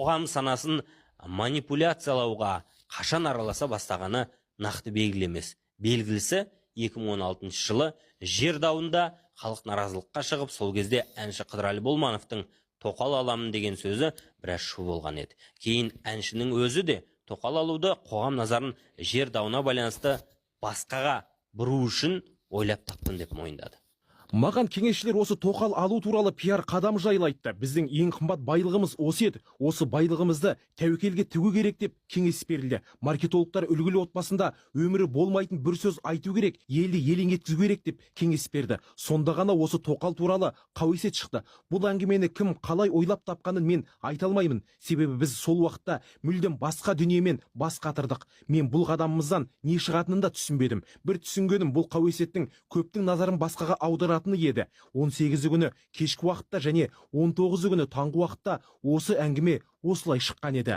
қоғам санасын манипуляциялауға қашан араласа бастағаны нақты белгілі емес. Белгілісі 2016 жылы жер дауында халық наразылыққа шығып, сол кезде әнші Қыдырәлі Болмановтың тоқал аламын деген сөзі біраз шу болған еді. Кейін әншінің өзі де тоқал алуды қоғам назарын жер дауына байланысты басқаға бұру үшін ойлап тапқан деп мойындады. Маған кеңесшілер осы тоқал алу туралы пиар қадам жайлы айтты. Біздің ең қымбат байлығымыз осы еді. Осы байлығымызды тәуекелге тігу керек деп кеңес берілді. Маркетологтар үлгілі отбасында өмірі болмайтын бір сөз айту керек, елді елең еткізу керек деп кеңес берді. Сонда ғана осы тоқал туралы қауесет шықты. Бұл әңгімені кім қалай ойлап тапқанын мен айта алмаймын. Себебі біз сол уақытта мүлдем басқа дүниемен бас қатырдық. Мен бұл қадамымыздан не шығатынын да түсінбедім. Бір түсінгенім, бұл қауесеттің көптің назарын басқаға аударады еді. 18 күні кешкі уақытта және 19 күні таңғы уақытта осы әңгіме осылай шыққан еді.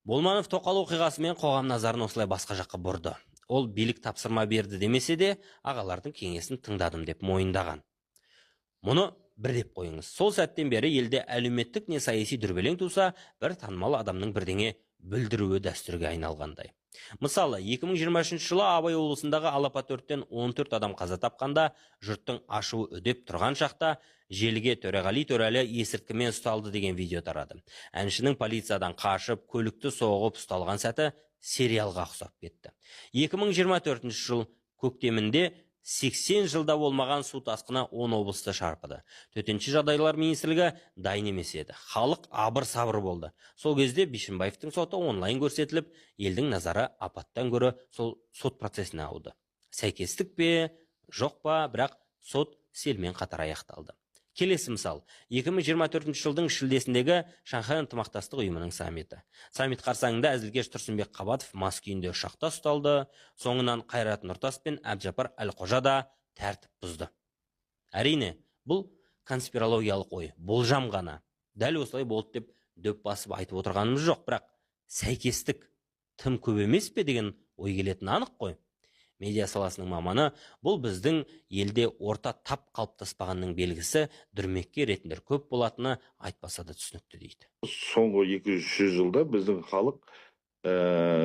Болманов тоқал оқиғасымен қоғам назарын осылай басқа жаққа бұрды. Ол билік тапсырма берді демесе де, ағалардың кеңесін тыңдадым деп мойындаған. Мұны бір деп қойыңыз. Сол сәттен бері елде әлеуметтік не саяси дүрбелең туса, бір танымал адамның бірдеңе бүлдіруі дәстүрге айналғандай. Мысалы, 2023 жылы Абай облысындағы алапат өрттен 14 адам қаза тапқанда, жұрттың ашуы үдеп тұрған шақта, желіге Төреғали Төрәлі есірткімен ұсталды деген видео тарады. Әншінің полициядан қашып, көлікті соғып ұсталған сәті сериалға ұқсап кетті. 2024 жыл көктемінде 80 жылда болмаған су тасқыны 10 облысты шарпыды. Төтенше жағдайлар министрлігі дайын емес еді. Халық абыр-сабыр болды. Сол кезде Бишімбаевтың соты онлайн көрсетіліп, елдің назары апаттан гөрі сол сот процесіне ауды. Сәйкестік пе, жоқ па, бірақ сот селмен қатар аяқталды. Келесі мысал, 2024 жылдың шілдесіндегі Шанхай ынтымақтастық ұйымының саммиті. Саммит қарсаңында Әзілкеш Тұрсынбек Қабатов мас күйінде ұшақта ұсталды, соңынан Қайрат Нұртас пен Әбжапар Әлқожа да тәртіп бұзды. Әрине, бұл конспирологиялық ой, болжам ғана. Дәл осылай болды деп дөп басып айтып отырғанымыз жоқ, бірақ сәйкестік тым көп емес пе деген ой келетіні анық қой. Медиа саласының маманы, бұл біздің елде орта тап қалыптаспағанның белгісі, дүрмекке ретіндер көп болатыны айтпаса да түсінікті дейді. Соңғы 200 жылда біздің халық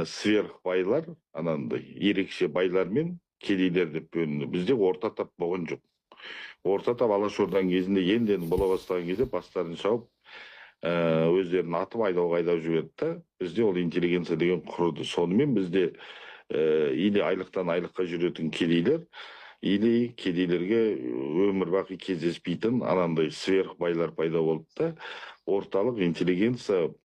сверх байлар, анандай ерекше байлар мен кедейлер деп бөлінді. Бізде орта тап болған жоқ. Орта тап Алашорданың кезінде енді бола бастаған кезде бастарын шауып, өздерін атып айдауға жіберді. Бізде ол интеллигенция деген құрылды. Сонымен бізде или айлықтан айлыққа жүретін кедейлер, или кедейлерге өмір бақи кездеспейтін анандай сверх байлар пайда болды да, орталық интеллигенция